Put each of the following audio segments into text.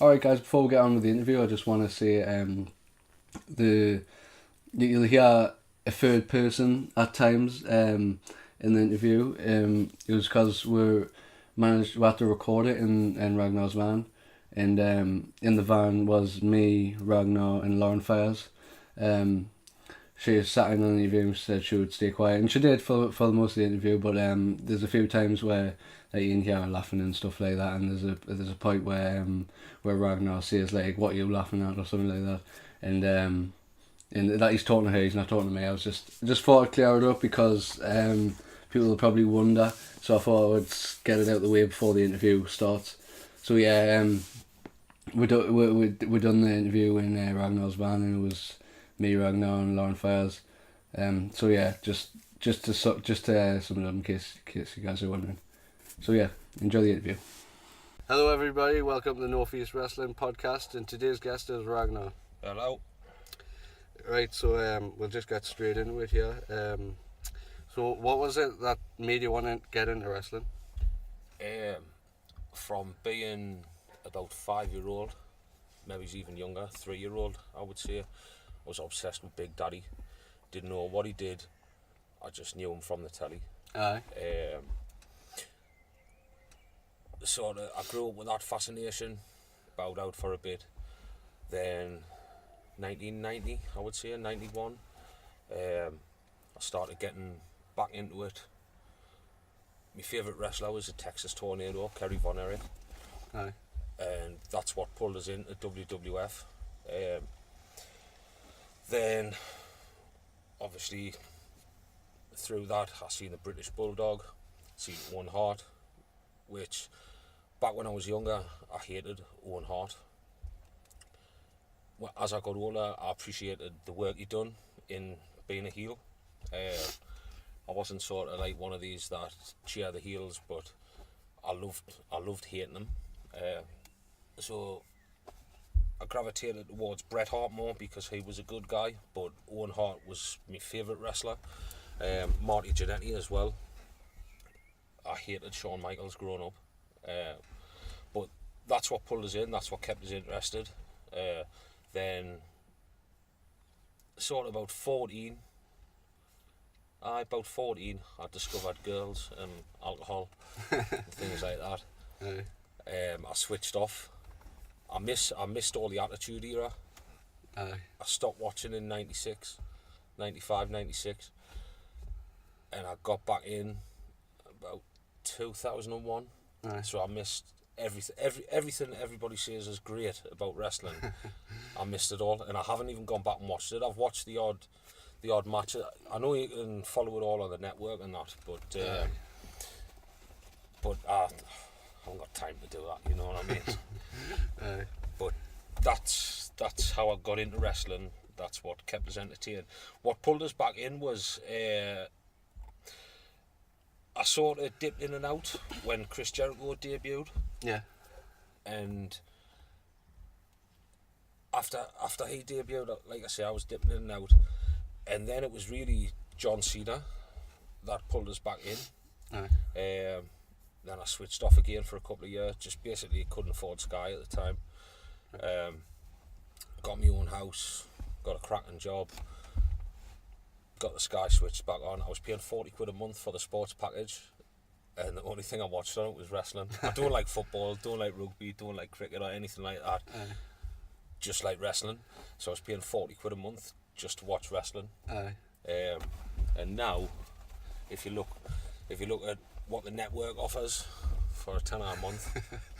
Alright guys, before we get on with the interview, I just want to say the you'll hear a third person at times in the interview. It was because we had to record it in Ragnar's van, and in the van was me, Ragnar, and Lauren Fires. Um, she sat in on the interview and said she would stay quiet, and she did for most of the interview. But there's a few times where like, you can hear her laughing and stuff like that, and there's a point where Ragnar says like, "What are you laughing at?" or something like that, and that he's talking to her, he's not talking to me. I was just thought I'd clear it up because people will probably wonder, so I thought I would get it out of the way before the interview starts. So yeah, we done the interview in Ragnar's van, and it was me, Ragnar, and Lauren Fires. So yeah, just to sum it up in case you guys are wondering. So yeah, enjoy the interview. Hello everybody, welcome to the Northeast Wrestling Podcast, and today's guest is Ragnar. Hello. Right, so we'll just get straight into it here. So what was it that made you want to get into wrestling? From being about 5-year-old, maybe even younger, 3-year-old, I would say, I was obsessed with Big Daddy. Didn't know what he did, I just knew him from the telly. Aye. I grew up with that fascination, bowed out for a bit. Then 1990, I would say, 91, I started getting back into it. My favourite wrestler was the Texas Tornado, Kerry Von Erich. Aye. And that's what pulled us into WWF. Then, obviously, through that, I seen the British Bulldog, seen Owen Hart, which, back when I was younger, I hated Owen Hart. As I got older, I appreciated the work he'd done in being a heel. I wasn't sort of like one of these that cheer the heels, but I loved hating them. So I gravitated towards Bret Hart more because he was a good guy, but Owen Hart was my favourite wrestler. Marty Jannetty as well. I hated Shawn Michaels growing up, but that's what pulled us in, that's what kept us interested. Then sort of about 14, I discovered girls and alcohol and things like that. Aye. I switched off. I missed all the Attitude Era. Aye. I stopped watching in 96, 95, 96, and I got back in about 2001. Aye. So I missed everything everybody says is great about wrestling. I missed it all, and I haven't even gone back and watched it. I've watched the odd match. I know you can follow it all on the network and that, but I haven't got time to do that. You know what I mean? Aye. But that's how I got into wrestling. That's what kept us entertained. What pulled us back in was I sort of dipped in and out when Chris Jericho debuted. Yeah. And after he debuted, like I say, I was dipping in and out. And then it was really John Cena that pulled us back in. Aye. Then I switched off again for a couple of years. Just basically couldn't afford Sky at the time. Got my own house, got a cracking job, got the Sky switched back on. I was paying 40 quid a month for the sports package, and the only thing I watched on it was wrestling. I don't like football, don't like rugby, don't like cricket or anything like that. Aye. Just like wrestling. So I was paying 40 quid a month just to watch wrestling. Aye. And now, if you look at what the network offers for a tenner a month,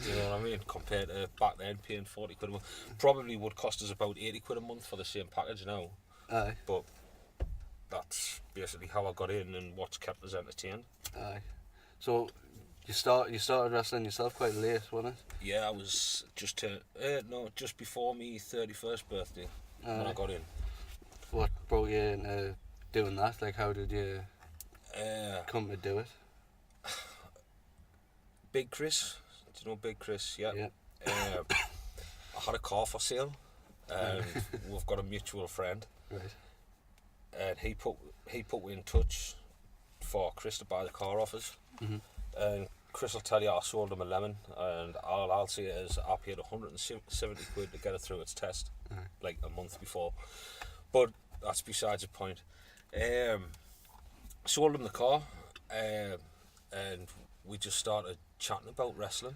do you know what I mean? Compared to back then, paying 40 quid a month, probably would cost us about 80 quid a month for the same package now. Aye. But that's basically how I got in and what's kept us entertained. Aye. So you started wrestling yourself quite late, wasn't it? Yeah, I was just before me 31st birthday when I got in. What brought you into doing that? Like, how did you come to do it? Big Kris, do you know Big Kris? Yeah. I had a car for sale, and we've got a mutual friend. Right. And he put me in touch for Chris to buy the car off us. Mm-hmm. And Kris will tell you I sold him a lemon, and all I'll say is I paid 170 quid to get it through its test, like a month before. But that's besides the point. Sold him the car, and we just started chatting about wrestling.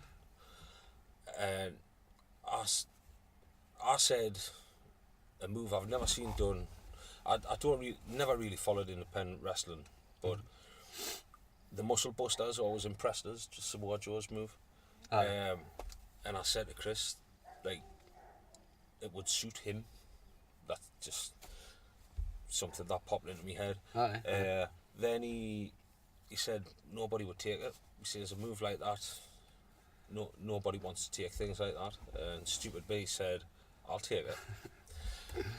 And I said a move I've never seen done. I never really followed independent wrestling, but the muscle busters always impressed us. Just Samoa Joe's move, and I said to Kris, like, it would suit him. That's just something that popped into my head. Then he said nobody would take it. He says a move like that, nobody wants to take things like that. And Stupid B said, I'll take it.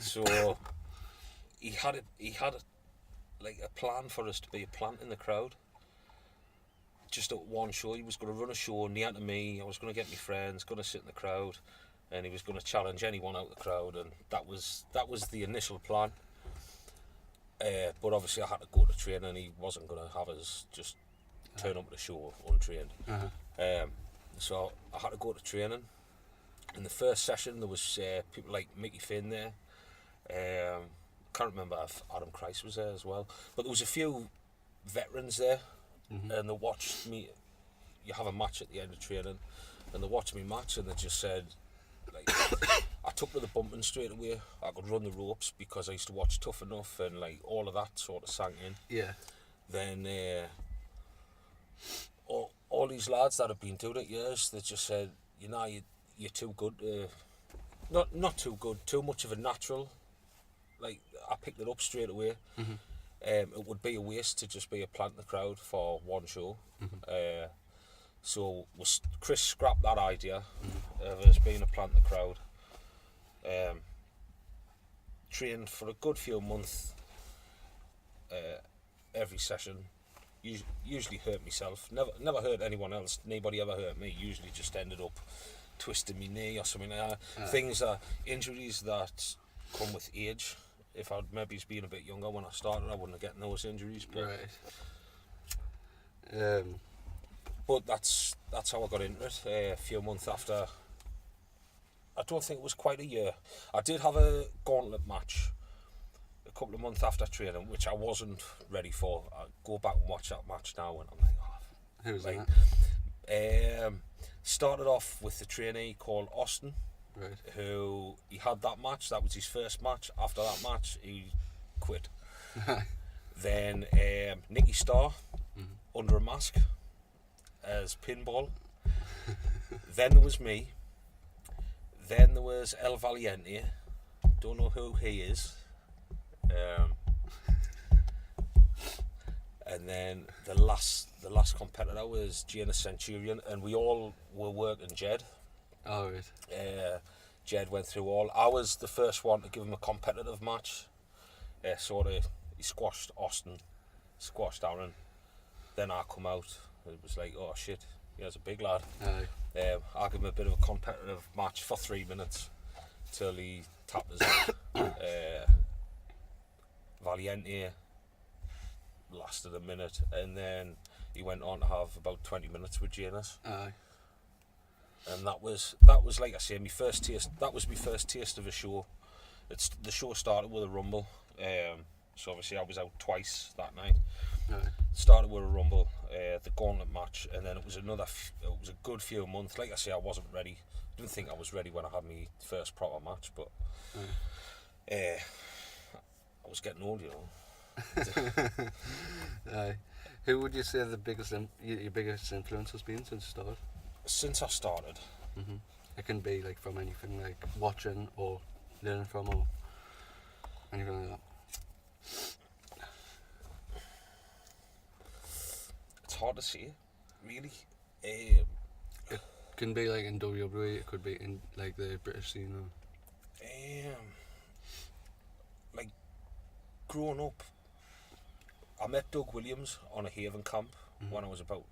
So he had like a plan for us to be a plant in the crowd. Just at one show, he was going to run a show near to me. I was going to get my friends, going to sit in the crowd, and he was going to challenge anyone out of the crowd. And that was the initial plan. But obviously, I had to go to training, and he wasn't going to have us just turn up at the show untrained. So I had to go to training. In the first session, there was people like Mickey Finn there. Can't remember if Adam Christ was there as well, but there was a few veterans there, and they watched me. You have a match at the end of training, and they watched me match, and they just said, like, I took to the bumping straight away. I could run the ropes because I used to watch Tough Enough, and like all of that sort of sank in. Yeah. Then all these lads that have been doing it years, they just said, you know, you're too good. Not too good. Too much of a natural. Like, I picked it up straight away. It would be a waste to just be a plant in the crowd for one show. So Kris scrapped that idea of us being a plant in the crowd. Trained for a good few months every session. Usually hurt myself. Never hurt anyone else. Nobody ever hurt me. Usually just ended up twisting my knee or something like that. Injuries that come with age. If I'd maybe been a bit younger when I started, I wouldn't have gotten those injuries. But, but that's how I got into it. A few months after, I don't think it was quite a year. I did have a gauntlet match a couple of months after training, which I wasn't ready for. I go back and watch that match now, and I'm like, oh. Who was like, that? Started off with the trainee called Austin. Right. Who he had that match. That was his first match. After that match, he quit. Then Nicky Starr under a mask as Pinball. Then there was me. Then there was El Valiente. Don't know who he is. And then the last competitor was Jaina Centurion, and we all were working Jed. Oh, right. Jed went through all. I was the first one to give him a competitive match. He squashed Austin, squashed Aaron. Then I come out. It was like, oh shit, he was a big lad. I give him a bit of a competitive match for 3 minutes till he tapped us out. Valiente lasted a minute, and then he went on to have about 20 minutes with Janus. And that was like I say, my first taste. That was my first taste of a show. The show started with a rumble. So obviously I was out twice that night. Started with a rumble, the gauntlet match, and then it was it was a good few months. Like I say, I wasn't ready. Didn't think I was ready when I had my first proper match, but I was getting old, you know. Who would you say your biggest influence has been since you started? Since I started, it can be like from anything, like watching or learning from or anything like that. It's hard to say, really. It can be like in WWE. It could be in like the British scene. Like growing up, I met Doug Williams on a Haven camp when I was about.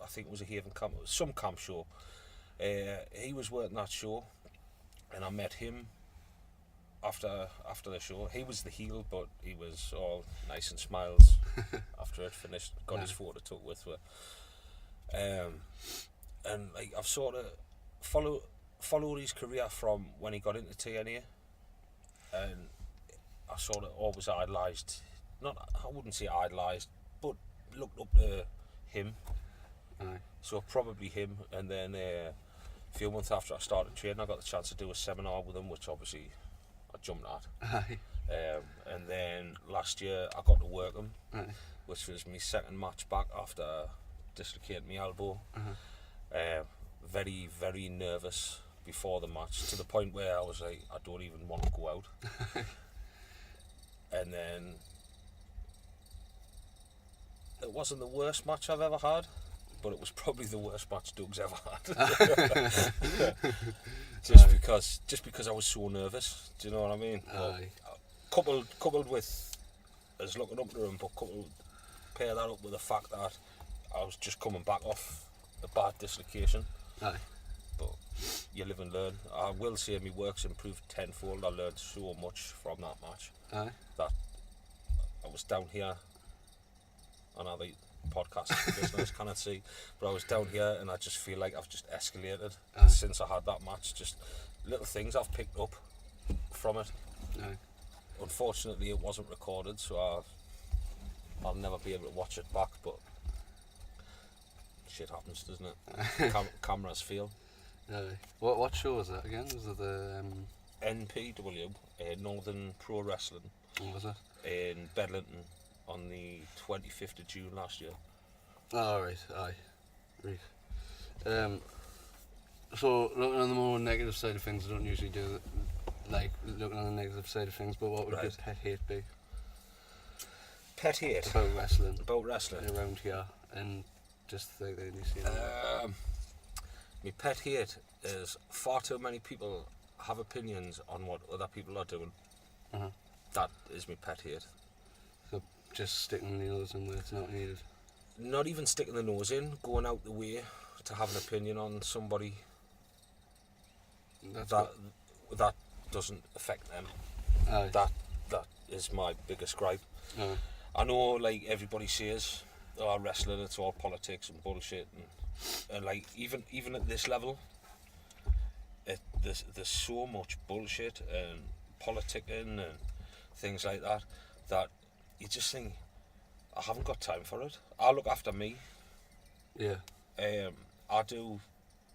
I think it was a Haven camp, some camp show. He was working that show, and I met him after the show. He was the heel, but he was all nice and smiles after it finished. Got his photo took with her. And like I've sort of followed his career from when he got into TNA, and I sort of always idolised, not, I wouldn't say idolised, but looked up to him. Aye. So probably him, and then a few months after I started training, I got the chance to do a seminar with him, which obviously I jumped at. Aye. And then last year I got to work him, Aye. which was my second match back after dislocating my elbow. Very, very nervous before the match, to the point where I was like, I don't even want to go out. And then it wasn't the worst match I've ever had, but it was probably the worst match Doug's ever had. just because I was so nervous. Do you know what I mean? Aye. Coupled with us looking up to him, but pair that up with the fact that I was just coming back off a bad dislocation. Aye. But you live and learn. I will say my work's improved tenfold. I learned so much from that match. Aye. That I was down here on other podcast listeners cannot see, but I was down here and I just feel like I've just escalated since I had that match. Just little things I've picked up from it. Aye. Unfortunately, it wasn't recorded, so I'll never be able to watch it back, but shit happens, doesn't it? Cameras fail. Aye. What show was that again? Was it the NPW, Northern Pro Wrestling, what was it? in Bedlington on the 25th of June last year. Oh, right. Aye. Right. So looking on the more negative side of things, I don't usually do like looking on the negative side of things, but what would your pet hate be? Pet hate? About wrestling. About wrestling? Around here, and just like the scene. My pet hate is far too many people have opinions on what other people are doing. That is my pet hate. So just sticking the nose in where it's not needed. Not even sticking the nose in, going out the way to have an opinion on somebody that doesn't affect them. Aye. That is my biggest gripe. Aye. I know, like everybody says, wrestling, it's all politics and bullshit, and like even at this level, there's so much bullshit and politicking and things like that you just think, I haven't got time for it. I look after me. Yeah. I do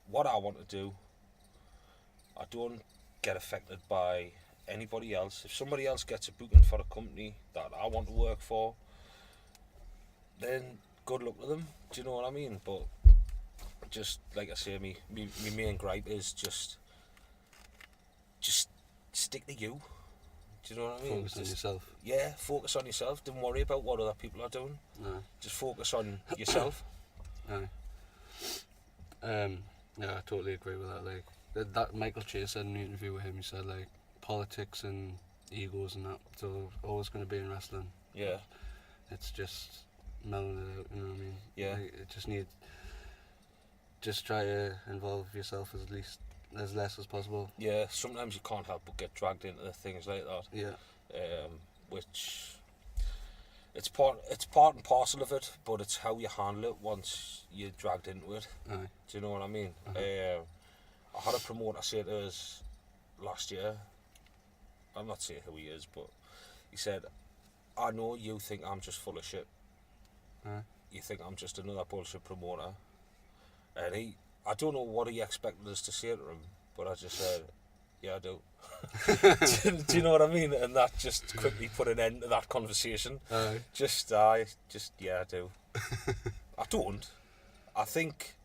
what I want to do. I don't get affected by anybody else. If somebody else gets a booking for a company that I want to work for, then good luck to them. Do you know what I mean? But just like I say, my main gripe is just stick to you. Do you know what I mean? Focus on yourself. Yeah, focus on yourself. Don't worry about what other people are doing. No. Just focus on yourself. Aye. Yeah, I totally agree with that. Like that Michael Chase said in an interview with him, he said like politics and egos and that, it's always going to be in wrestling. Yeah. It's just mellowing it out, you know what I mean? Yeah. Like, it just try to involve yourself as less as possible. Yeah, sometimes you can't help but get dragged into things like that. Yeah. Which it's part and parcel of it, but it's how you handle it once you're dragged into it. Aye. Do you know what I mean? Uh-huh. I had a promoter say to us last year, I'm not saying who he is, but he said, I know you think I'm just full of shit. You think I'm just another bullshit promoter. And I don't know what he expected us to say to him, but I just said, yeah, I do. Do you know what I mean? And that just quickly put an end to that conversation. Aye. Yeah, I do. I don't. I think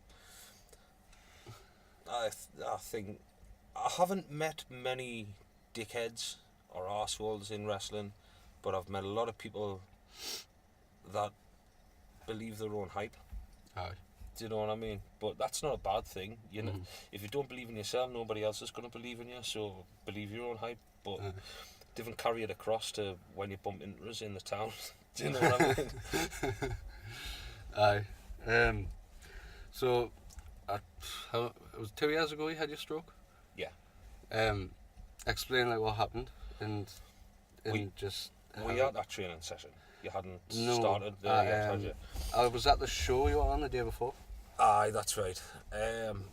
I haven't met many dickheads or arseholes in wrestling, but I've met a lot of people that believe their own hype. Aye. Do you know what I mean? But that's not a bad thing. You know, if you don't believe in yourself, nobody else is going to believe in you. So believe your own hype, but don't carry it across to when you bump into us in the town. Do you know what I mean? Aye. So, it was 2 years ago you had your stroke? Yeah. Explain like what happened and just. Were you at that training session? You hadn't started there yet, had you? I was at the show you were on the day before. Aye, that's right.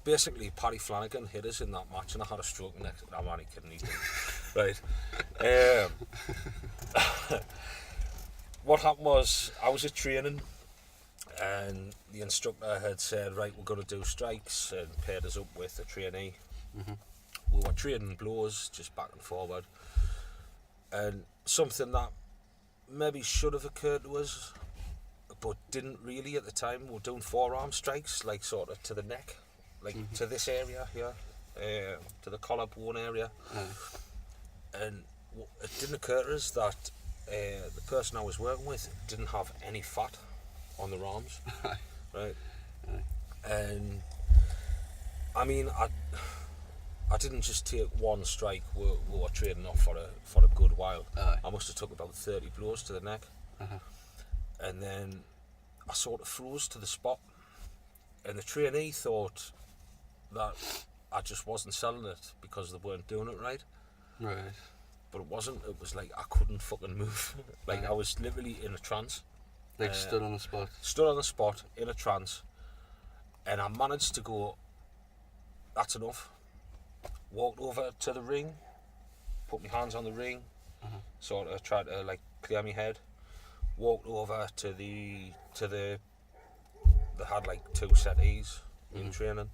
Basically, Paddy Flanagan hit us in that match, and I had a stroke next. I'm only kidding, he didn't. Right. What happened was I was at training, and the instructor had said, right, we're going to do strikes, and paired us up with a trainee. Mm-hmm. We were trading blows just back and forward, and something that maybe should have occurred to us but didn't really at the time. We were doing forearm strikes, like sort of to the neck, like to this area here, to the collarbone area. And it didn't occur to us that the person I was working with didn't have any fat on their arms. Right. And I mean, I didn't just take one strike. We were trading off for a good while. I must have took about 30 blows to the neck. And then I sort of froze to the spot, and the trainee thought that I just wasn't selling it because they weren't doing it right. Right. But it wasn't. It was like I couldn't fucking move. Like I was literally in a trance. Like stood on the spot. Stood on the spot in a trance, and I managed to go, that's enough. Walked over to the ring, put my hands on the ring, sort of tried to like clear my head. Walked over to they had like 2 settees in training,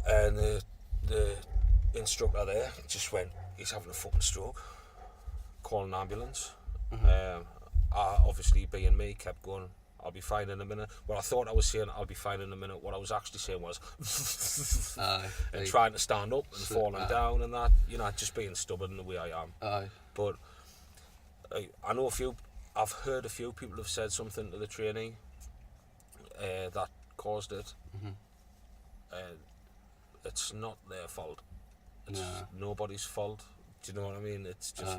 and the instructor there just went, he's having a fucking stroke, call an ambulance. I, obviously being me, kept going, I'll be fine in a minute. Well, I thought I was saying I'll be fine in a minute. What I was actually saying was and trying to stand up and falling down and that, you know, just being stubborn the way I am. But I know I've heard a few people have said something to the trainee that caused it. It's not their fault. It's nobody's fault. Do you know what I mean? It's just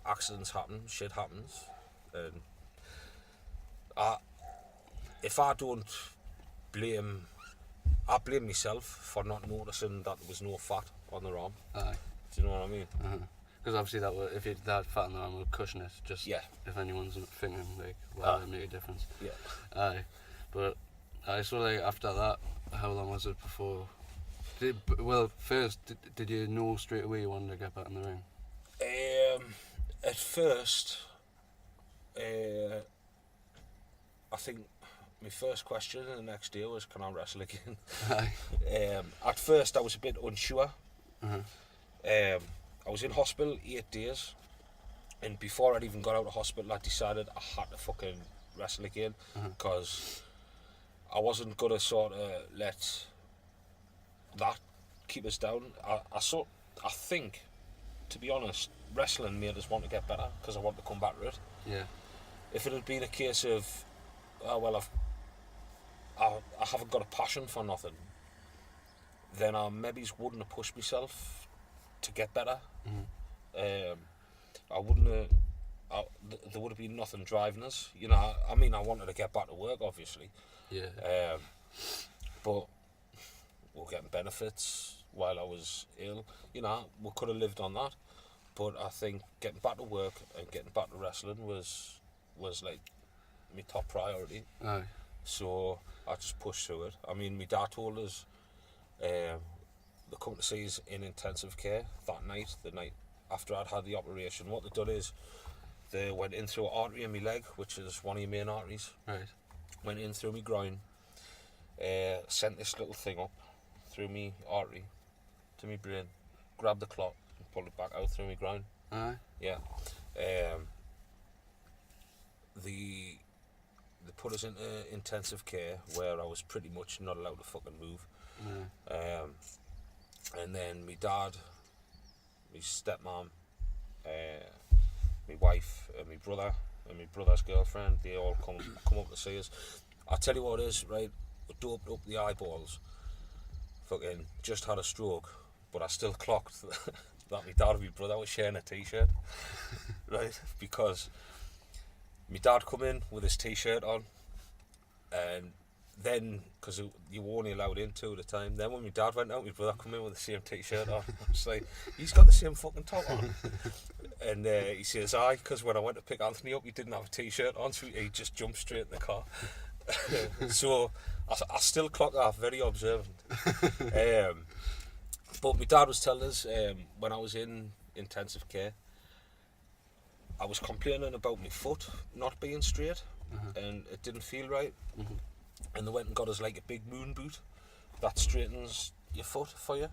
accidents happen, shit happens, and if I don't blame, I blame myself for not noticing that there was no fat on the arm. Do you know what I mean? Because obviously if you that fat on the arm would cushion it. Just if anyone's thinking like, well, it make a difference. But so like after that, how long was it before? First, did you know straight away you wanted to get back in the ring? At first, I think my first question the next day was, can I wrestle again? At first I was a bit unsure. I was in hospital 8 days, and before I'd even got out of hospital I decided I had to fucking wrestle again, because I wasn't going to sort of let that keep us down. I think, to be honest, wrestling made us want to get better because I want to come back to it. If it had been a case of, I haven't got a passion for nothing, then I maybe wouldn't have pushed myself to get better. I wouldn't have. There would have been nothing driving us. You know, I mean, I wanted to get back to work, obviously. But we were getting benefits while I was ill. You know, we could have lived on that. But I think getting back to work and getting back to wrestling was like my top priority. So I just pushed through it. I mean, my dad told us they come to see us in intensive care that night, the night after I'd had the operation. What they'd done is they went in through an artery in my leg, which is one of your main arteries. Went in through my groin, sent this little thing up through my artery to my brain, grabbed the clot and pulled it back out through my groin. They put us into intensive care where I was pretty much not allowed to fucking move. And then my dad, my stepmom, my wife, and my brother, and my brother's girlfriend, they all come up to see us. I tell you what it is, right? I doped up the eyeballs. Fucking just had a stroke, but I still clocked that my dad and my brother were sharing a t-shirt, right? Because my dad come in with his t-shirt on, and then, because you were only allowed in 2 at a time, then when my dad went out, my brother come in with the same t-shirt on. I was like, he's got the same fucking top on. And he says, because when I went to pick Anthony up, he didn't have a t-shirt on, so he just jumped straight in the car. So I still clock that, very observant. But my dad was telling us when I was in intensive care, I was complaining about my foot not being straight, and it didn't feel right. And they went and got us like a big moon boot that straightens your foot for you.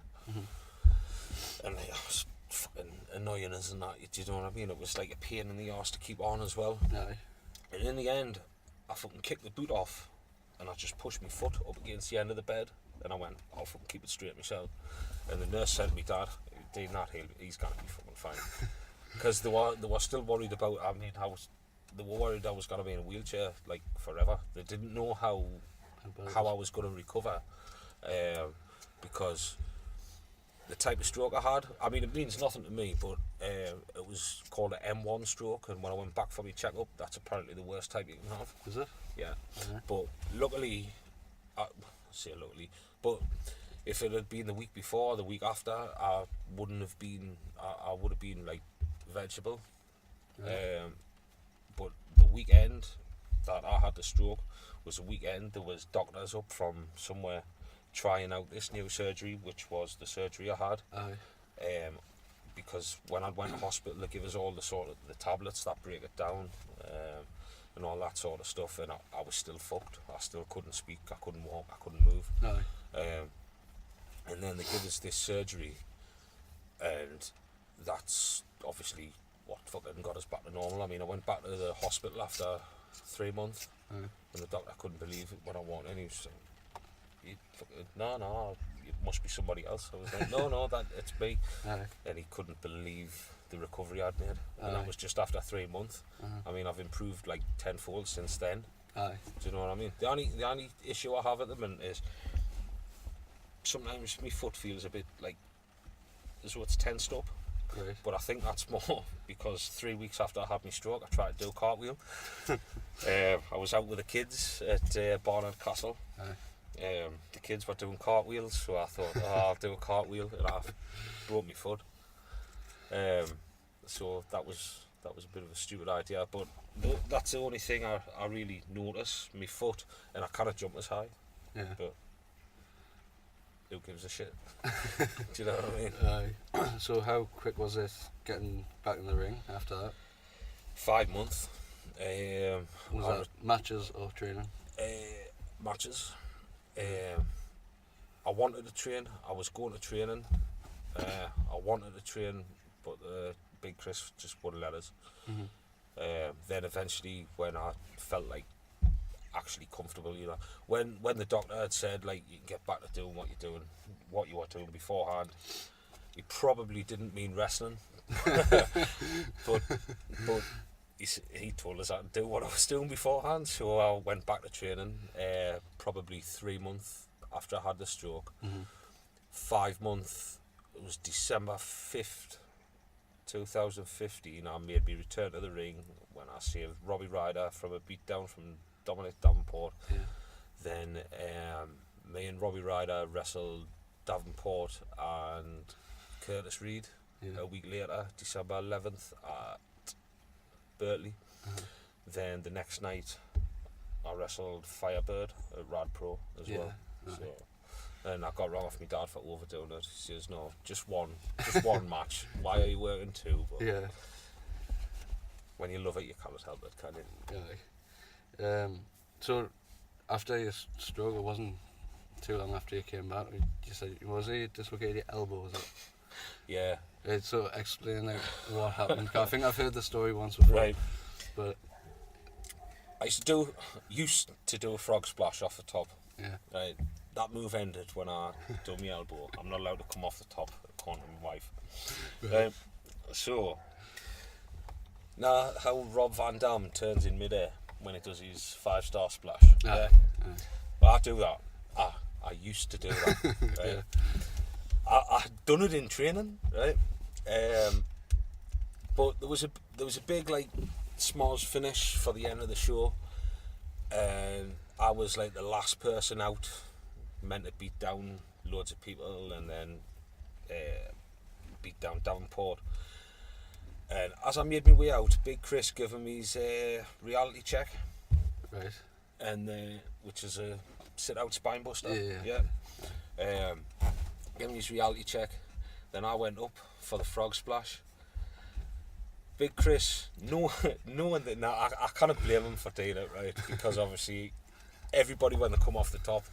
And it was fucking annoying, isn't that? Do you know what I mean? It was like a pain in the arse to keep on as well. Aye. And in the end, I fucking kicked the boot off, and I just pushed my foot up against the end of the bed, and I went, I'll fucking keep it straight myself. And the nurse said to me, Dad, do not, he's gonna be fucking fine. Because they were still worried about, they were worried I was gonna be in a wheelchair like forever. They didn't know how I was gonna recover, because the type of stroke I had, I mean, it means nothing to me, but it was called an M1 stroke, and when I went back for my checkup, that's apparently the worst type you can have. Is it? Yeah. But luckily, but if it had been the week before, the week after, I would have been like vegetable. But the weekend that I had the stroke was a weekend there was doctors up from somewhere trying out this new surgery, which was the surgery I had. Because when I went to hospital, they give us all the tablets that break it down, and all that sort of stuff, and I was still fucked. I still couldn't speak, I couldn't walk, I couldn't move. And then they give us this surgery, and that's obviously what fucking got us back to normal. I mean, I went back to the hospital after 3 months, and the doctor couldn't believe it when I walked in. He was like, no, it must be somebody else. I was like, no, it's me. And he couldn't believe the recovery I'd made. And that was just after 3 months. I mean, I've improved like tenfold since then. Do you know what I mean? The only issue I have at the minute is sometimes my foot feels a bit like as though it's tensed up. Right. But I think that's more because 3 weeks after I had my stroke, I tried to do a cartwheel. I was out with the kids at Barnard Castle. The kids were doing cartwheels, so I thought, I'll do a cartwheel, and I broke my foot. So that was a bit of a stupid idea, but that's the only thing I really notice, my foot, and I cannot jump as high. But who gives a shit? Do you know what I mean? So how quick was it getting back in the ring after that? 5 months. Was that matches or training? Matches. I wanted to train. I was going to training. I wanted to train, but Big Kris just wouldn't let us. Then eventually, when I felt like actually comfortable, you know, when the doctor had said like you can get back to doing what you were doing beforehand, he probably didn't mean wrestling, but he told us I could do what I was doing beforehand. So I went back to training probably 3 months after I had the stroke. 5 months, it was December 5th 2015, I made me return to the ring when I saved Robbie Ryder from a beatdown from Dominic Davenport. Then me and Robbie Ryder wrestled Davenport and Curtis Reed a week later, December 11th at Berkeley. Then the next night I wrestled Firebird at Rad Pro as well. So, and I got wrong off my dad for overdoing it. He says, no, just one match. Why are you working two? But when you love it, you cannot help it, can you? So after your stroke, it wasn't too long after you came back. You said, was it dislocated your elbow? Was it? Yeah. So explain like what happened. I think I've heard the story once before. Right. But I used to do a frog splash off the top. Right. That move ended when I done my elbow. I'm not allowed to come off the top according to my wife. So now how Rob Van Dam turns in midair when he does his 5-star splash. But I do that. I used to do that. Right? I done it in training, right? But there was a big like smalls finish for the end of the show, and I was like the last person out, meant to beat down loads of people, and then beat down Davenport. And as I made my way out, Big Kris gave him his reality check. Right. and which is a sit-out spine buster. Yeah. Gave me his reality check. Then I went up for the frog splash. Big Kris, knowing that now, I can't blame him for doing it, right? Because obviously, everybody when they come off the top,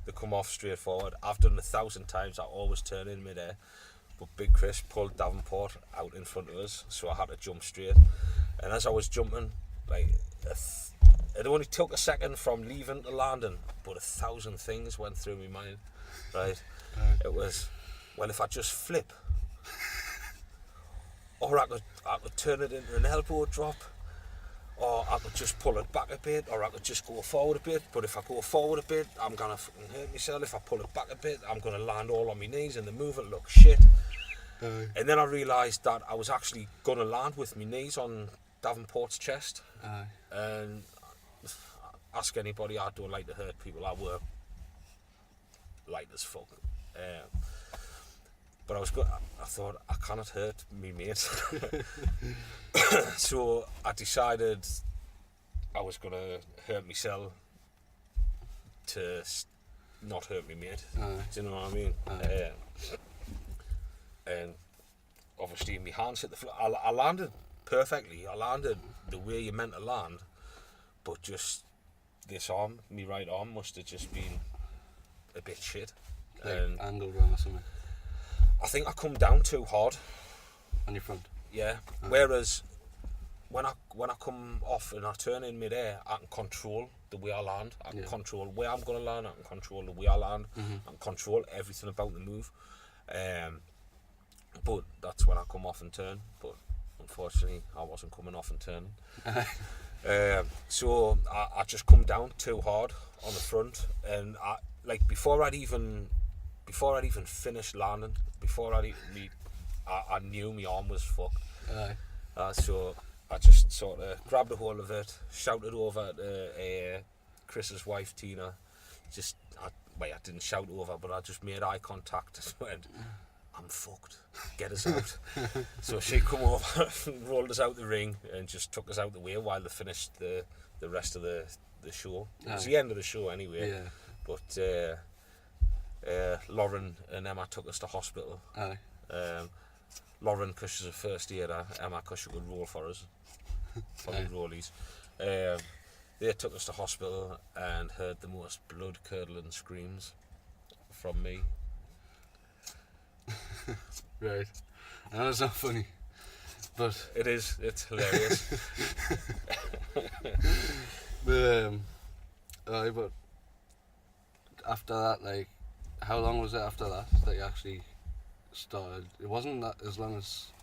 they come off straight forward. I've done 1,000 times. I always turn in midair, but Big Kris pulled Davenport out in front of us, so I had to jump straight. And as I was jumping, like it only took a second from leaving to landing, but 1,000 things went through my mind, right? It was, well, if I just flip, or I could turn it into an elbow drop, or I could just pull it back a bit, or I could just go forward a bit. But if I go forward a bit, I'm gonna fucking hurt myself. If I pull it back a bit, I'm gonna land all on my knees, and the movement looks shit. And then I realised that I was actually gonna land with my knees on Davenport's chest. And ask anybody, I don't like to hurt people. I work light as fuck. But I thought, I cannot hurt me mate. So I decided I was going to hurt myself to not hurt me mate. Do you know what I mean? And obviously my hands hit the floor. I landed perfectly. I landed the way you meant to land. But just this arm, my right arm, must have just been a bit shit. Like angled wrong or something. I think I come down too hard. On your front? Yeah. Whereas when I come off and I turn in midair, I can control the way I land. I can control where I'm going to land. I can control the way I land. I can control everything about the move. But that's when I come off and turn. But unfortunately, I wasn't coming off and turning. So I just come down too hard on the front, and before I'd even finished landing, I knew my arm was fucked. So I just sort of grabbed a hold of it, shouted over to Chris's wife Tina. I didn't shout over, but I just made eye contact and went, "I'm fucked. Get us out." So she come over and rolled us out the ring and just took us out the way while they finished the rest of the show. It was the end of the show anyway. Yeah. But Lauren and Emma took us to hospital. Lauren, because she's a first aider, Emma, because she could roll for us, for the rollies. They took us to hospital and heard the most blood-curdling screams from me. Right. I know it's not funny, but it is. It's hilarious. But after that, how long was it after that you actually started? It wasn't that as long as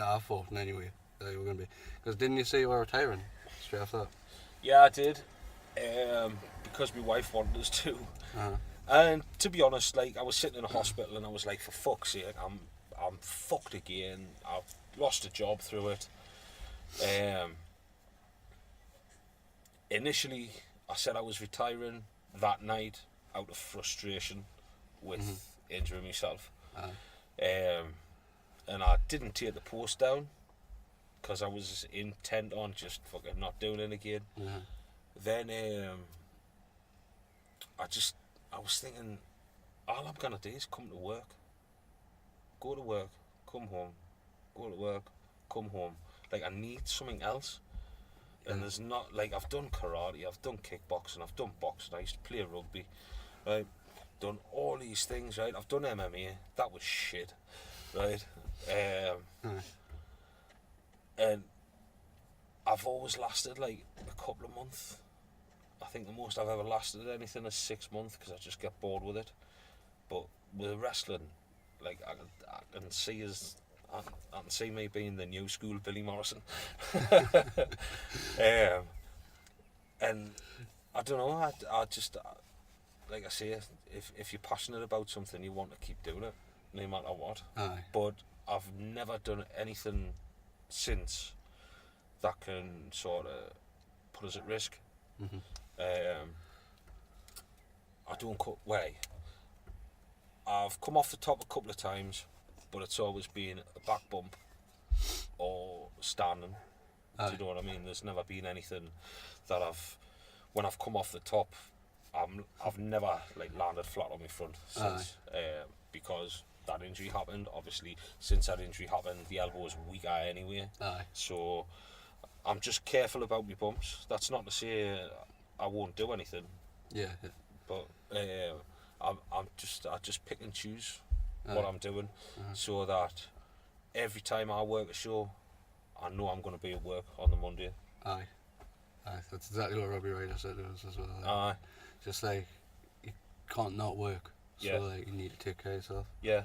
I thought anyway that you were going to be. Because didn't you say you were retiring straight after that? Yeah, I did. Because my wife wanted us to. And to be honest, I was sitting in a hospital and I was like, for fuck's sake, I'm fucked again. I've lost a job through it. Initially, I said I was retiring that night out of frustration with injuring myself. And I didn't take the post down because I was intent on just fucking not doing it again. Then I was thinking, all I'm gonna do is come to work. Go to work, come home. Go to work, come home. I need something else. And there's not, I've done karate, I've done kickboxing, I've done boxing, I used to play rugby, right? Done all these things, right? I've done MMA, that was shit, right? And I've always lasted a couple of months. I think the most I've ever lasted at anything is 6 months because I just get bored with it. But with wrestling, I can see I can see me being the new school Billy Morrison. And I don't know, I just, like I say, if you're passionate about something, you want to keep doing it, no matter what. But I've never done anything since that can sort of put us at risk. I don't I've come off the top a couple of times, but it's always been a back bump or standing. Do you know what I mean? There's never been anything that I've when I've come off the top, I've never like landed flat on my front since, because that injury happened. Obviously, since that injury happened, the elbow is weaker anyway. Aye. So I'm just careful about my bumps. That's not to say I won't do anything, Yeah. but I just pick and choose Aye. what I'm doing, so that every time I work a show, I know I'm going to be at work on the Monday. Aye. Aye. That's exactly what Robbie Ryder said to us as well. Like, Aye. just like, you can't not work. So Yeah. like, you need to take care of yourself. Yeah.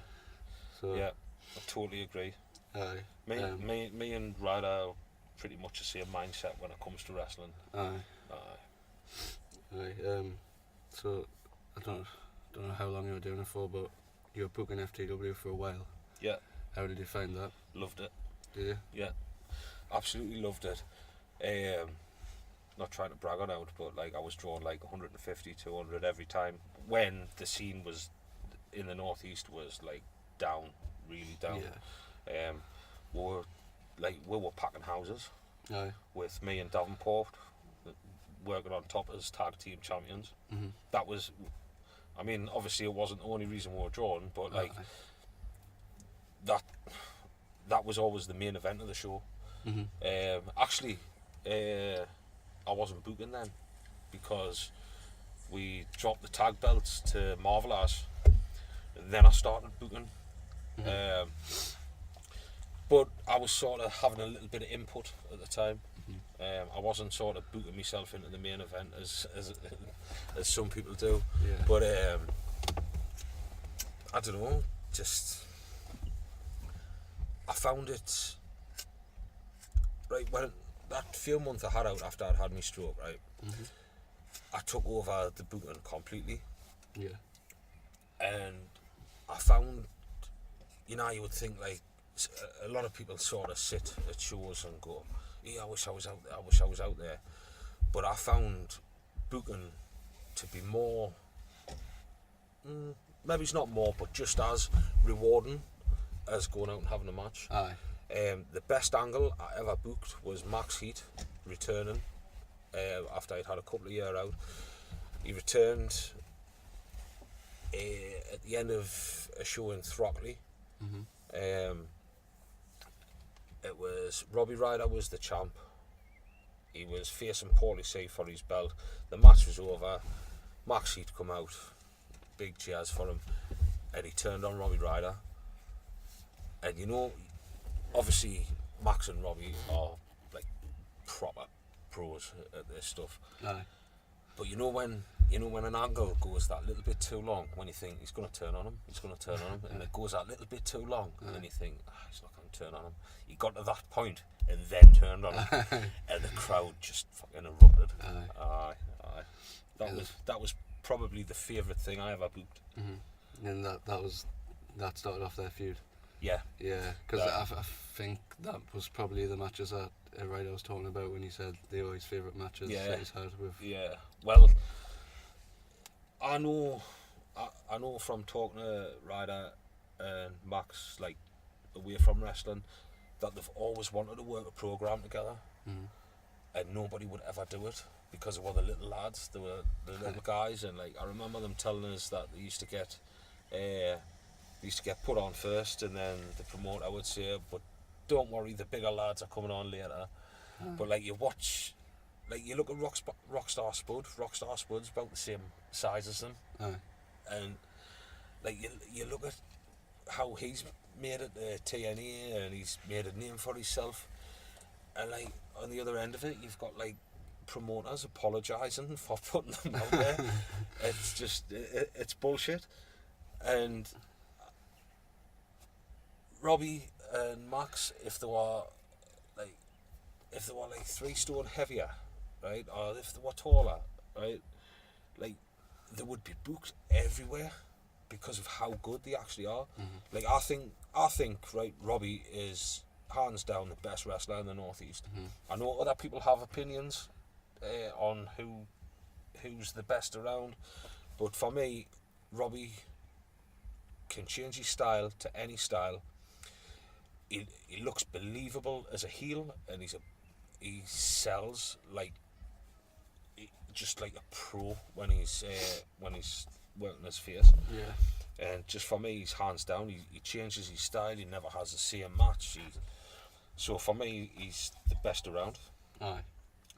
So Yeah. I totally agree. Aye. Me and Ryder are pretty much the same mindset when it comes to wrestling. Aye. Aye. Aye. So I don't know how long you were doing it for, but you were booking FTW for a while. Yeah. How did you find that? Loved it. Did you? Yeah. Absolutely loved it. Not trying to brag on out, but like I was drawn like 150, 200 every time when the scene was in the northeast was like down, really down. Yeah. We were packing houses Aye. with me and Davenport working on top as tag team champions. Mhm. That was, I mean, obviously it wasn't the only reason we were drawn, but like that was always the main event of the show. Mhm. Actually, I wasn't booking then because we dropped the tag belts to Marvelous. Then I started booking. Mhm. But I was sort of having a little bit of input at the time. I wasn't sort of booting myself into the main event as some people do. Yeah. But I don't know, just I found it right when that few months I had out after I'd had my stroke, right? Mhm. I took over the booking completely, Yeah. and I found, you would think like a lot of people sort of sit at shows and go, yeah, I wish I was out there, I wish I was out there. But I found booking to be more, maybe it's not more, but just as rewarding as going out and having a match. Aye. The best angle I ever booked was Max Heat returning after I'd had a couple of years out. He returned at the end of a show in Throckley. Mhm. It was Robbie Ryder was the champ. He was facing Paulie C for his belt. The match was over. Max Heat come out, big cheers for him, and he turned on Robbie Ryder. And obviously Max and Robbie are like proper pros at this stuff. Aye. But when an angle goes that little bit too long, when you think he's going to turn on him, and it goes that little bit too long, and then you think, he's not going to turn on him. He got to that point and then turned on him, and the crowd just fucking erupted. Aye. That was probably the favourite thing I ever booked. Mhm. And that started off their feud. Yeah. Yeah, because I think that was probably the matches that Ryder was talking about when he said they were his favourite matches that he's had with. Yeah. Well, I know from talking to Ryder and Max, like away from wrestling, that they've always wanted to work a program together, and nobody would ever do it because they were the little lads, they were the little guys, and like I remember them telling us that they used to get put on first, and then the promoter would say, "But don't worry, the bigger lads are coming on later." But like you watch, like you look at Rockstar Spud's about the same size as them, and like you look at how he's made it TNA and he's made a name for himself, and like on the other end of it you've got like promoters apologising for putting them out there. It's just it's bullshit. And Robbie and Max, if they were like 3 stone heavier, right, or if they were taller, right, like they would be booked everywhere because of how good they actually are. Like I think right, Robbie is hands down the best wrestler in the northeast. I know other people have opinions on who's the best around, but for me, Robbie can change his style to any style. He looks believable as a heel, and he sells like just like a pro when he's working his face. Yeah. And just for me, he's hands down. He changes his style. He never has the same match. So for me, he's the best around. Aye.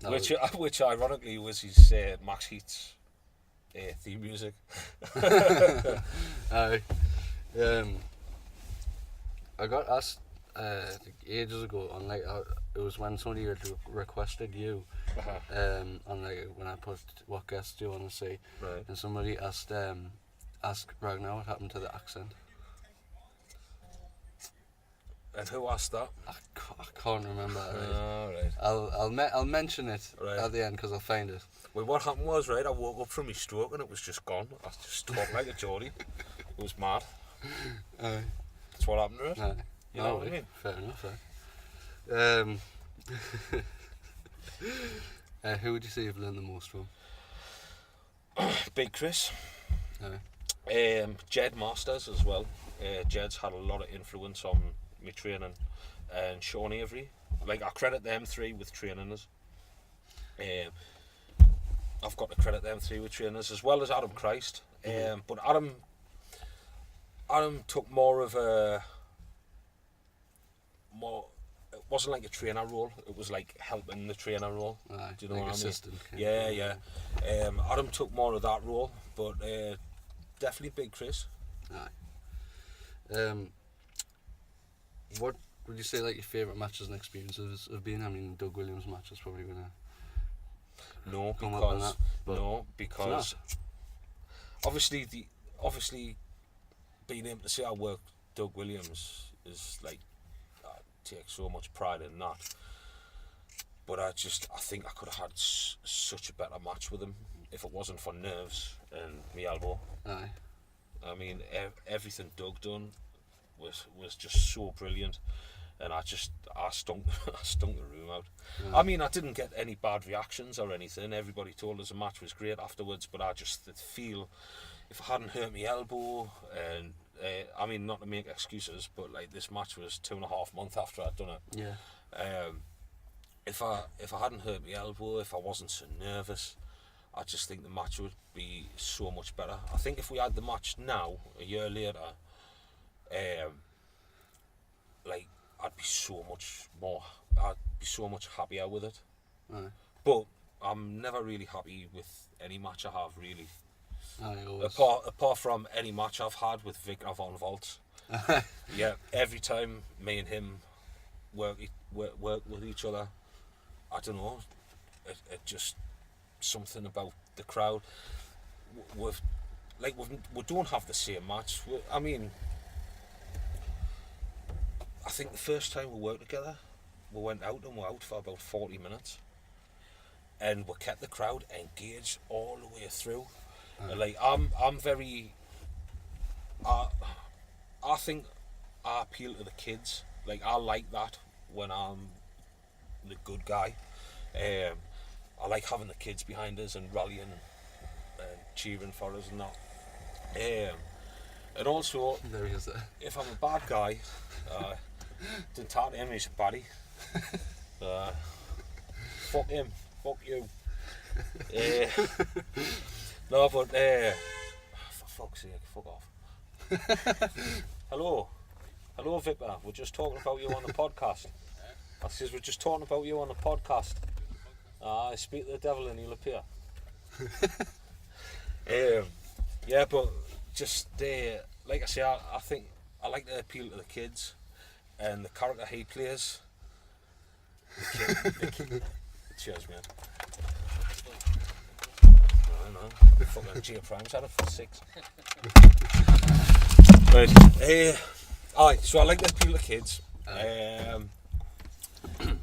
No, Which ironically was his Max Heat's theme music. Aye. I got asked like ages ago on like it was when somebody had requested you on like when I put what guests do you want to see, Right. and somebody asked Ragnar what happened to the accent. And who asked that? I can't remember. Right. I'll mention it Right. at the end because I'll find it. Well, what happened was, right, I woke up from my stroke and it was just gone. I just talked like a Geordie. It was mad. Aye. That's what happened to it. Aye. You know what I mean? Fair enough. Who would you say you've learned the most from? Big Kris. Aye. Jed Masters as well. Jed's had a lot of influence on my training. And Sean Avery. Like, I credit them three with training us. I've got to credit them three with trainers as well as Adam Christ. But Adam took more of a it wasn't like a trainer role, it was like helping the trainer role. Aye, do you know like what assistant, I mean? Yeah. Adam took more of that role, but definitely Big Kris. Aye. What would you say like your favourite matches and experiences have been? I mean, Doug Williams' match is probably gonna come up on that, because obviously being able to see I work Doug Williams is like, I take so much pride in that. But I think I could have had such a better match with him if it wasn't for nerves and my elbow. Aye. I mean, everything Doug done was just so brilliant, and I stunk the room out. Aye. I mean, I didn't get any bad reactions or anything. Everybody told us the match was great afterwards, but I just feel if I hadn't hurt my elbow, and I mean, not to make excuses, but like this match was 2.5 months after I'd done it. Yeah. If I hadn't hurt my elbow, if I wasn't so nervous, I just think the match would be so much better. I think if we had the match now, a year later, like I'd be so much happier with it. Aye. But I'm never really happy with any match I have, really. Aye, always. Apart from any match I've had with Ragnar von Volt. Yeah, every time me and him work with each other, I don't know, it just something about the crowd. We don't have the same match. I mean, I think the first time we worked together, we went out and we were out for about 40 minutes, and we kept the crowd engaged all the way through. Like I'm very. I think I appeal to the kids. Like I like that when I'm the good guy. I like having the kids behind us and rallying and cheering for us and that. And also, There he is there. if I'm a bad guy, don't talk to him, he's a baddie. Fuck him, fuck you. No, but for fuck's sake, fuck off. Hello, Vipper. We're just talking about you on the podcast. I says we're just talking about you on the podcast. I speak to the devil and he'll appear. Yeah, but just like I say, I think I like to appeal to the kids, and the character he plays. Cheers, man. I know. Fucking Geo Prime's had it for 6. Right. Aye. So I like to appeal to kids,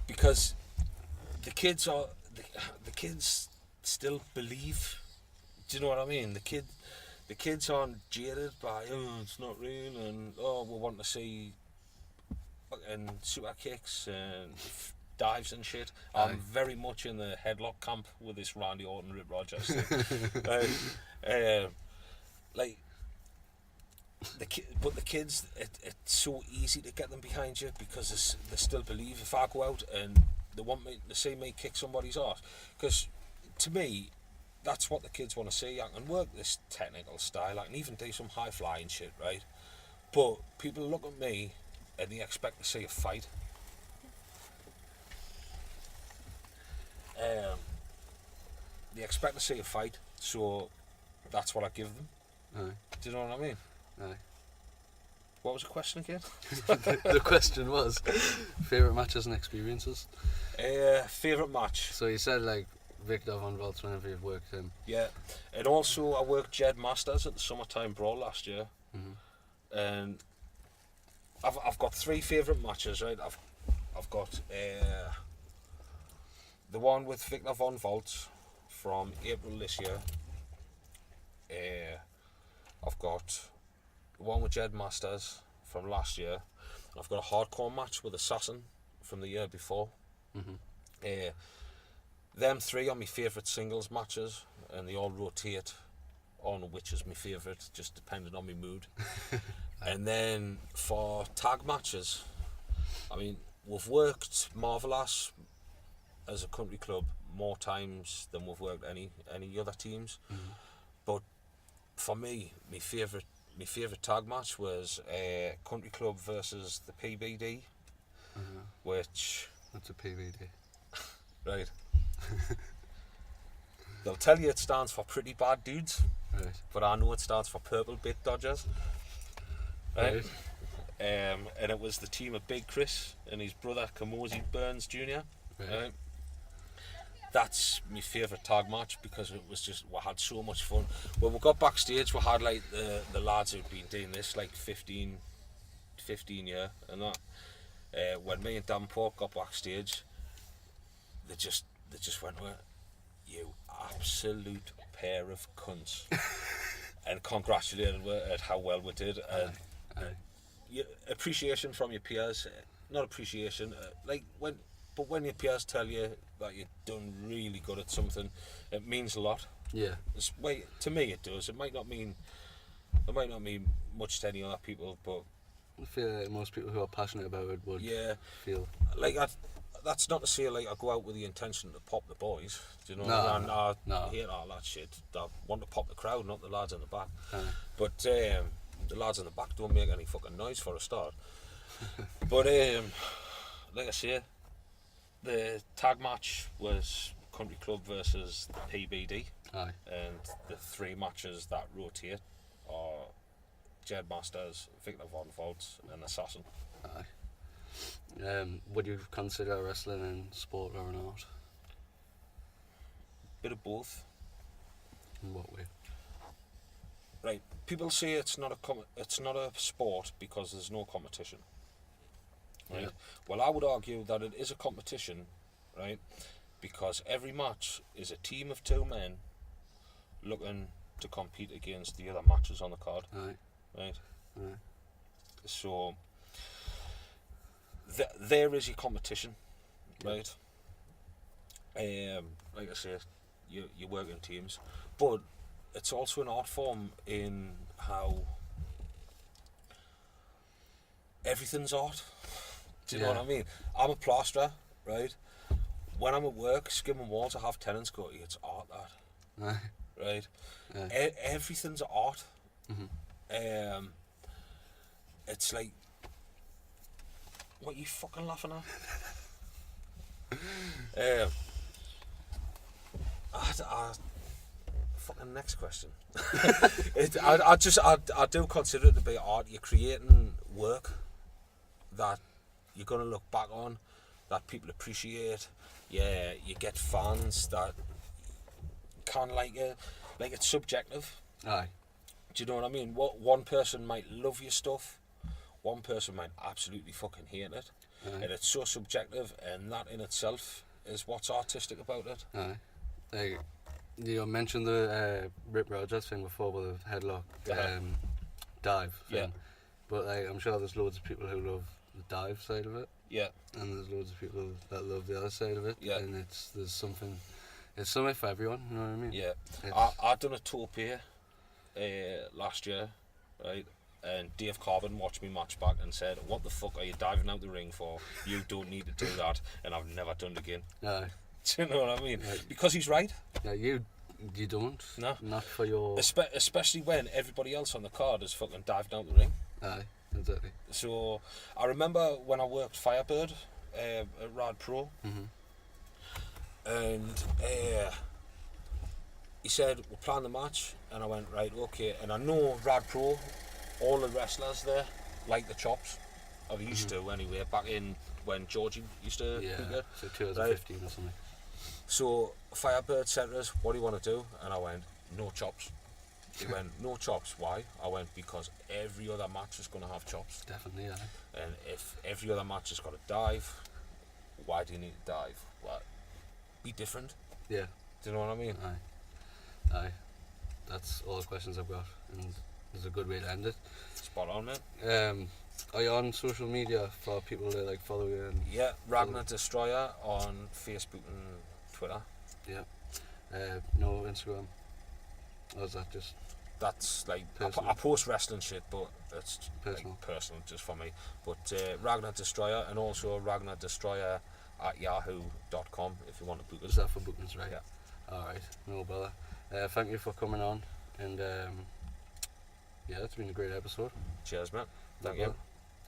because the kids still believe. Do you know what I mean? The kids aren't jaded by it's not real, and we want to see fucking super kicks and dives and shit. Aye. I'm very much in the headlock camp with this Randy Orton Rip Rogers thing. Like but the kids, it's so easy to get them behind you because they still believe. If I go out and they want me to see me kick somebody's ass, because to me, that's what the kids want to see. I can work this technical style. I can even do some high flying shit, right? But people look at me and they expect to see a fight. They expect to see a fight, so that's what I give them. Aye. Do you know what I mean? Aye. What was the question again? The question was favourite matches and experiences. Favourite match. So you said like Victor Von Volts whenever you've worked him. Yeah, and also I worked Jed Masters at the Summertime Brawl last year, and I've got 3 favourite matches. Right, I've got the one with Victor Von Volts from April this year. I've got the one with Jed Masters from last year. I've got a hardcore match with Assassin from the year before. Them 3 are my favourite singles matches, and they all rotate on which is my favourite, just depending on my mood. And then for tag matches, I mean, we've worked Marvelous as a country club more times than we've worked any other teams. But for me, my favourite tag match was Country Club versus the PBD, which... What's a PBD? Right. They'll tell you it stands for Pretty Bad Dudes, Right. but I know it stands for Purple Bit Dodgers. Right. And it was the team of Big Kris and his brother Kamosi Burns Jr. Right. That's my favourite tag match because it was just, we had so much fun. When we got backstage, we had like the lads who'd been doing this like 15 years and that. When me and Davenport got backstage, they just went, well, you absolute pair of cunts, and congratulated us at how well we did. And appreciation from your peers, not appreciation, but when your peers tell you that you've done really good at something, it means a lot. Yeah. To me it does. It might not mean much to any other people, but I feel like most people who are passionate about it would feel like that's not to say like I go out with the intention to pop the boys. Do you know? No. I hate all that shit. I want to pop the crowd, not the lads in the back. But the lads in the back don't make any fucking noise for a start. But like I say, the tag match was Country Club versus the PBD. Aye. And the 3 matches that rotate are Jed Masters, Victor Von Volts and Assassin. Aye. Would you consider wrestling in sport or not? Bit of both. In what way? Right. People say it's not a sport because there's no competition. Right. Yeah. Well, I would argue that it is a competition, right? Because every match is a team of 2 men looking to compete against the other matches on the card. Aye. Right. Aye. So there is your competition, right? Like I say, you work in teams, but it's also an art form in how everything's art. Do you know what I mean? I'm a plasterer, right? When I'm at work, skimming walls, I have tenants go, it's art, that. Aye. Right? Aye. Everything's art. It's like, what are you fucking laughing at? Fucking next question. I do consider it to be art. You're creating work that you're gonna look back on, that people appreciate. Yeah, you get fans that can like it. Like, it's subjective. Aye. Do you know what I mean? What one person might love your stuff, one person might absolutely fucking hate it. Aye. And it's so subjective, and that in itself is what's artistic about it. Aye. Like, you mentioned the Rip Rogers thing before with the headlock dive thing. Yeah. But like, I'm sure there's loads of people who love the dive side of it. Yeah. And there's loads of people that love the other side of it. Yeah. And it's something for everyone, you know what I mean? Yeah. I done a tope last year, right? And Dave Carbon watched me match back and said, "What the fuck are you diving out the ring for? You don't need to do that." And I've never done it again. Aye. Do you know what I mean? Right. Because he's right. Yeah, you You don't? No. Not for your... Especially when everybody else on the card has fucking dived down the ring. Aye, exactly. So I remember when I worked Firebird at Rad Pro, and he said, we'll plan the match, and I went, right, okay. And I know Rad Pro, all the wrestlers there like the chops. Or they used to anyway, back in when Georgie used to book it. So 2015 or something. So Firebird said to us, what do you want to do? And I went, no chops. He went, no chops. Why? I went, because every other match is going to have chops. Definitely, yeah. And if every other match has got a dive, why do you need to dive? Well, be different. Yeah. Do you know what I mean? Aye. That's all the questions I've got, and it's a good way to end it. Spot on, mate. Are you on social media for people to like follow you? And yeah, Ragnar Destroyer on Facebook and Twitter. Yeah. No Instagram. Or is that just... That's like personal? I post wrestling shit, but it's personal. Like personal just for me. But Ragnar Destroyer, and also Ragnar Destroyer at yahoo.com if you want to book us. Is that for bookings, right? Yeah. Alright, no bother. Thank you for coming on, and yeah, it's been a great episode. Cheers, mate. Thank you.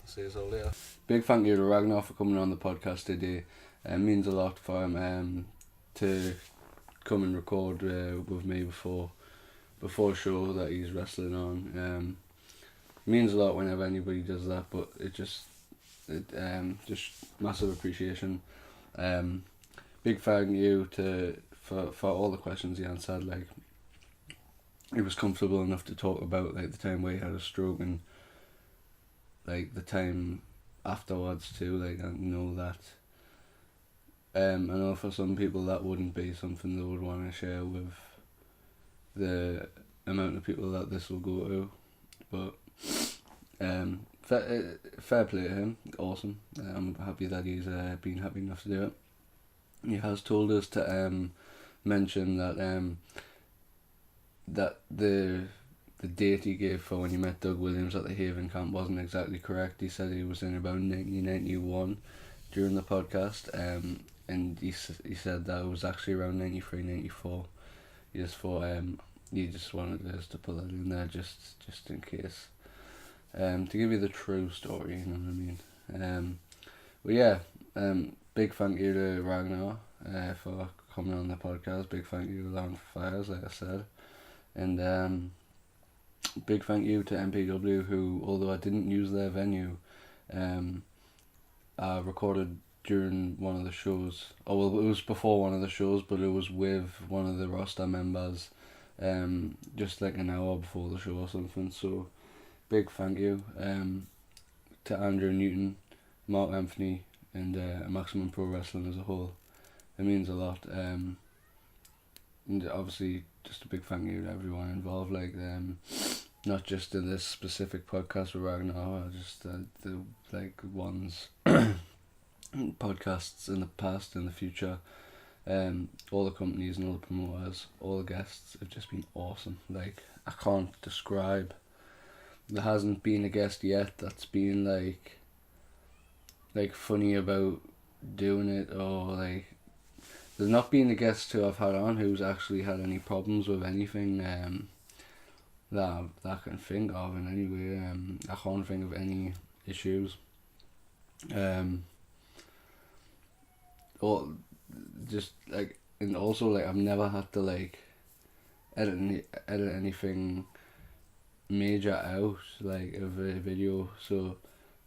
See you all later. Big thank you to Ragnar for coming on the podcast today. It means a lot for him to come and record with me before a show that he's wrestling on. It means a lot whenever anybody does that, but it just massive appreciation. Big thank you for all the questions he answered. Like, he was comfortable enough to talk about like the time where he had a stroke and like the time afterwards too. Like, I know that I know for some people that wouldn't be something they would want to share with the amount of people that this will go to, but fair play to him. Awesome. I'm happy that he's been happy enough to do it. He has told us to mention that that the date he gave for when he met Doug Williams at the Haven camp wasn't exactly correct. He said he was in about 1991 during the podcast, and he said that it was actually around 93, 94. He just thought he just wanted us to put that in there just in case, to give you the true story, you know what I mean. But yeah, big thank you to Ragnar for coming on the podcast. Big thank you to Land for Fires, like I said, and big thank you to MPW, who, although I didn't use their venue, I recorded during one of the shows. Oh well, it was before one of the shows, but it was with one of the roster members, just like an hour before the show or something. So big thank you to Andrew Newton, Mark Anthony, and Maximum Pro Wrestling as a whole. It means a lot. And obviously just a big thank you to everyone involved, like not just in this specific podcast with Ragnar, just the like ones podcasts in the past and the future. All the companies and all the promoters, all the guests have just been awesome. Like, I can't describe. There hasn't been a guest yet that's been like funny about doing it, or like there's not been a guest who I've had on who's actually had any problems with anything that I can think of in any way. I can't think of any issues. Or just like, and also like I've never had to like edit anything major out like of a video, so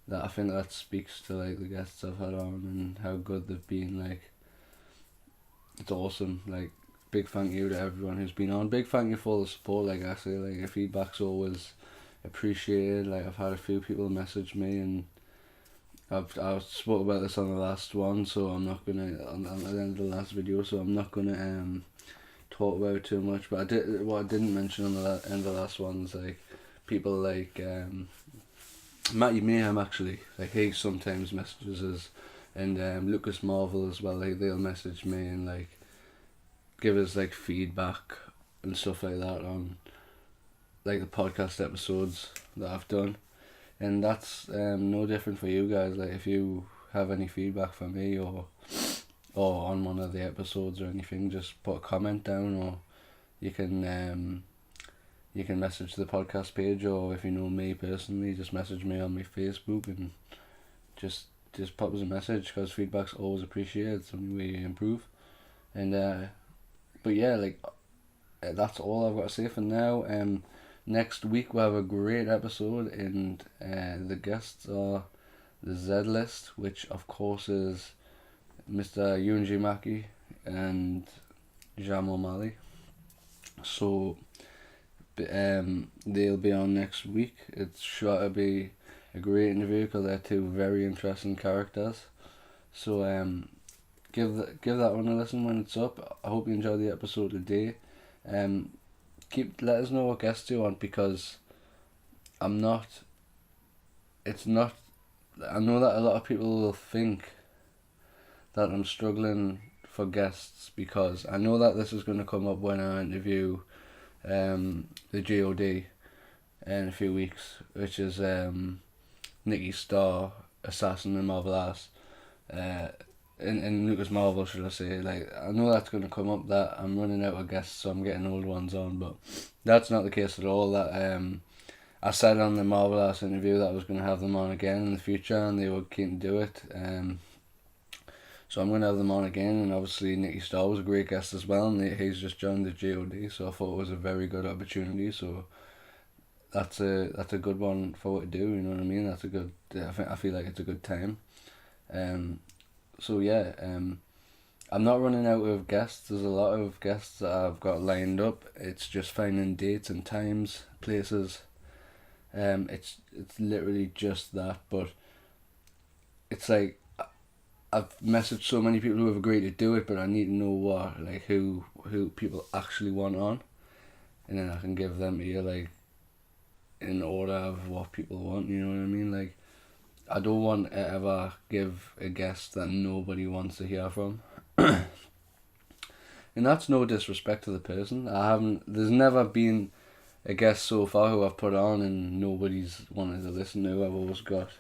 that I think that speaks to like the guests I've had on and how good they've been. Like, it's awesome. Like, big thank you to everyone who's been on. Big thank you for all the support. Like I say, like, your feedback's always appreciated. Like, I've had a few people message me, and I've spoke about this on the last one, so I'm not gonna on the end of the last video, so I'm not gonna talk about it too much. But what I didn't mention on the end of the last one's like people like Matty Mayhem, actually. Like, he sometimes messages us, and Lucas Marvel as well. Like, they'll message me and like give us like feedback and stuff like that on like the podcast episodes that I've done. And that's no different for you guys. Like, if you have any feedback for me or on one of the episodes or anything, just put a comment down, or you can message the podcast page, or if you know me personally, just message me on my Facebook and just pop us a message, because feedback's always appreciated. It's the only way you improve. And but yeah, like that's all I've got to say for now. Next week we'll have a great episode, and the guests are the Z List, which of course is Mr. Yunji Maki and Jam O'Malley. So they'll be on next week. It's sure to be a great interview because they're two very interesting characters. So give that one a listen when it's up. I hope you enjoy the episode today. Let us know what guests you want, because I know that a lot of people will think that I'm struggling for guests, because I know that this is going to come up when I interview the GOD in a few weeks, which is Nikki Starr, Assassin and Marvel Ass, in Lucas Marvel, should I say. Like, I know that's going to come up, that I'm running out of guests, so I'm getting old ones on, but that's not the case at all. That I said on the Marvel Ass interview that I was going to have them on again in the future, and they were keen to do it. So I'm going to have them on again, and obviously Nikki Starr was a great guest as well, and he's just joined the GOD, so I thought it was a very good opportunity. So that's a good one for what to do, you know what I mean? That's a good. I feel like it's a good time. So yeah, I'm not running out of guests. There's a lot of guests that I've got lined up. It's just finding dates and times, places. It's literally just that, but it's like I've messaged so many people who have agreed to do it, but I need to know who people actually want on, and then I can give them to you, like, in order of what people want, you know what I mean? Like, I don't want to ever give a guest that nobody wants to hear from. And that's no disrespect to the person. There's never been a guest so far who I've put on and nobody's wanted to listen to. I've always got,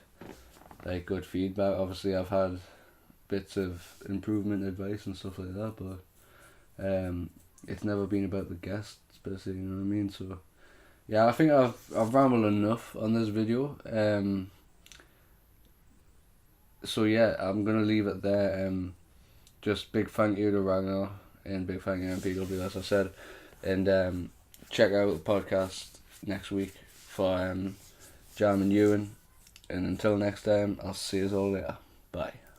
like, good feedback. Obviously I've had bits of improvement advice and stuff like that, but it's never been about the guests per se, you know what I mean? So yeah, I think I've rambled enough on this video. So yeah, I'm gonna leave it there. Just big thank you to Ragnar and big thank you to PW, as I said, and check out the podcast next week for Jam and Ewan. And until next time, I'll see you all later. Bye.